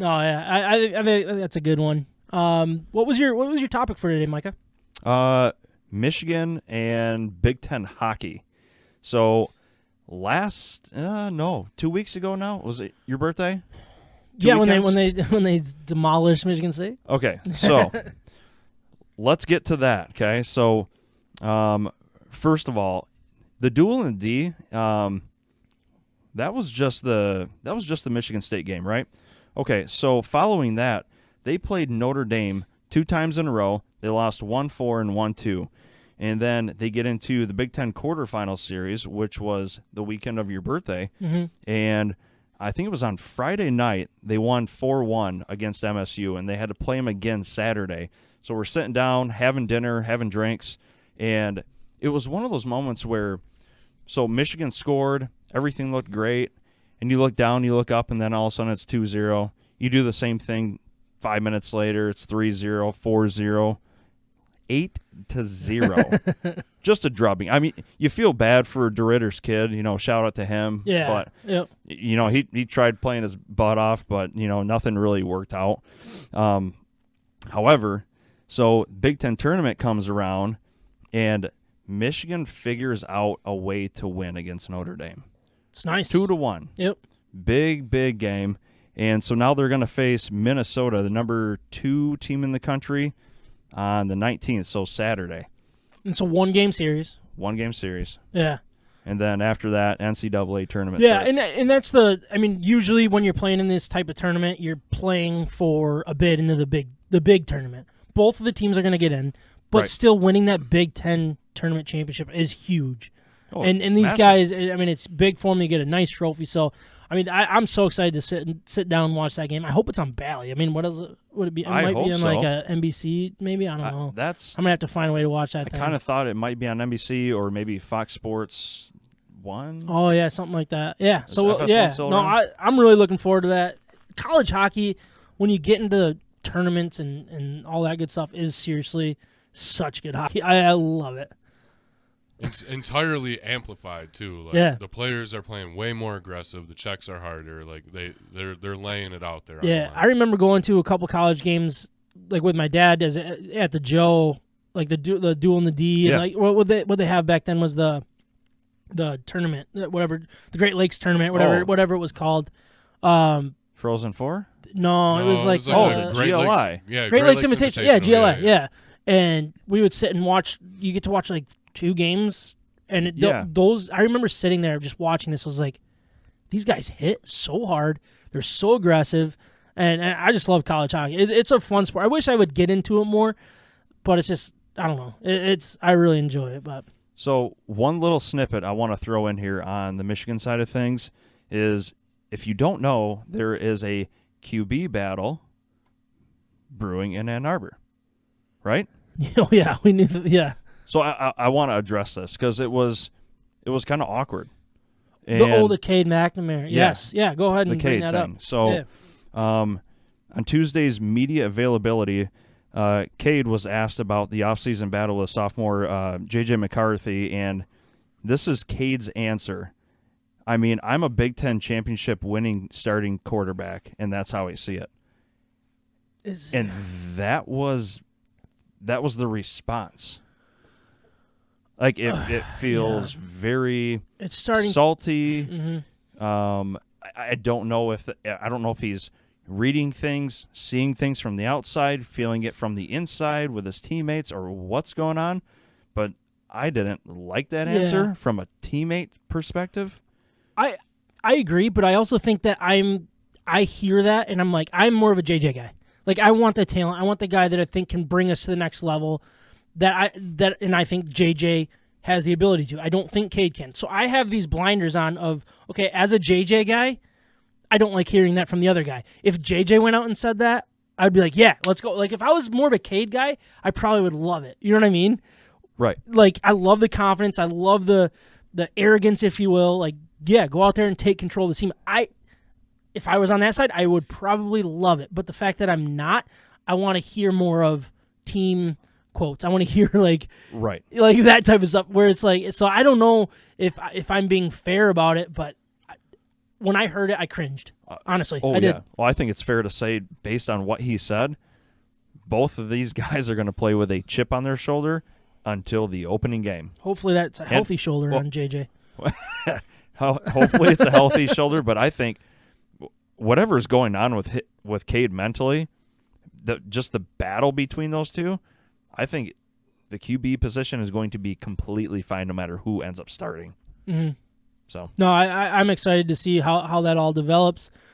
No, yeah, I think that's a good one. What was your topic for today, Micah? Michigan and Big Ten hockey. So 2 weeks ago now, was it your birthday? When they demolished Michigan State. Okay, so let's get to that. Okay, so first of all, the duel in D, that was just the Michigan State game, right? Okay, so following that, they played Notre Dame 2 times in a row. They lost 1-4 and 1-2. And then they get into the Big Ten quarterfinal series, which was the weekend of your birthday. Mm-hmm. And I think it was on Friday night, they won 4-1 against MSU, and they had to play them again Saturday. So we're sitting down, having dinner, having drinks, and it was one of those moments where, so Michigan scored, everything looked great, and you look down, you look up, and then all of a sudden it's 2-0. You do the same thing 5 minutes later, it's 3-0, 4-0, 8-0. Just a drubbing. I mean, you feel bad for DeRitter's kid, shout out to him. Yeah. But, yep. He tried playing his butt off, but, nothing really worked out. However, so Big Ten tournament comes around, and Michigan figures out a way to win against Notre Dame. It's nice. 2-1. Yep. Big game. And so now they're going to face Minnesota, the number 2 team in the country, on the 19th, so Saturday. It's a one-game series. One-game series. Yeah. And then after that, NCAA tournament. Yeah, and that's usually when you're playing in this type of tournament, you're playing for a bid into the big tournament. Both of the teams are going to get in, but right. Still winning that Big Ten tournament championship is huge. Oh, and these massive. guys, it's big for them to get a nice trophy. So, I'm so excited to sit down and watch that game. I hope it's on Bally. What is it? Would it be? It might be on like a NBC, maybe. I don't know. I'm gonna have to find a way to watch that. I kind of thought it might be on NBC or maybe Fox Sports 1. Oh yeah, something like that. Yeah. Is So FS1 still around? I'm really looking forward to that. College hockey, when you get into tournaments and all that good stuff, is seriously such good hockey. I love it. It's entirely amplified too. Yeah. The players are playing way more aggressive. The checks are harder. Like they're laying it out there. Yeah, I remember going to a couple college games, like with my dad, at the Joe, like the duel in the D, and like what they have back then was the tournament, whatever, the Great Lakes tournament, whatever it was called. Frozen Four? No, it was like Great GLI. Lakes, yeah, Great Lakes Invitational. Yeah, GLI. Yeah. And we would sit and watch. You get to watch like 2 games, and those. I remember sitting there just watching this. I was like, these guys hit so hard. They're so aggressive, and I just love college hockey. It's a fun sport. I wish I would get into it more, but it's just, I don't know. I really enjoy it. But so one little snippet I want to throw in here on the Michigan side of things is, if you don't know, there is a QB battle brewing in Ann Arbor, right? Oh yeah, we knew that. Yeah. So I want to address this because it was kind of awkward. The Cade McNamara. Yes. Yeah, go ahead and bring that thing. up. So on Tuesday's media availability, Cade was asked about the offseason battle with sophomore J.J. McCarthy, and this is Cade's answer. I'm a Big Ten championship winning starting quarterback, and that's how I see it. And that was the response. Like it feels very salty. Mm-hmm. I don't know if he's reading things, seeing things from the outside, feeling it from the inside with his teammates, or what's going on. But I didn't like that answer from a teammate perspective. I agree, but I also think that I hear that and I'm like, I'm more of a JJ guy. Like, I want the talent. I want the guy that I think can bring us to the next level. And I think JJ has the ability to. I don't think Cade can. So I have these blinders on of, okay, as a JJ guy, I don't like hearing that from the other guy. If JJ went out and said that, I'd be like, yeah, let's go. Like, if I was more of a Cade guy, I probably would love it. You know what I mean? Right. Like, I love the confidence. I love the arrogance, if you will. Like, yeah, go out there and take control of the team. If I was on that side, I would probably love it. But the fact that I'm not, I want to hear more of team quotes. I want to hear like that type of stuff where it's like, so I don't know if I'm being fair about it, but when I heard it, I cringed. Honestly, Oh, I did. yeah. Well, I think it's fair to say, based on what he said, both of these guys are going to play with a chip on their shoulder until the opening game. Hopefully that's a healthy shoulder on JJ. Hopefully it's a healthy shoulder, but I think whatever is going on with Cade mentally, just the battle between those two, I think the QB position is going to be completely fine no matter who ends up starting. Mm-hmm. So no, I'm excited to see how that all develops.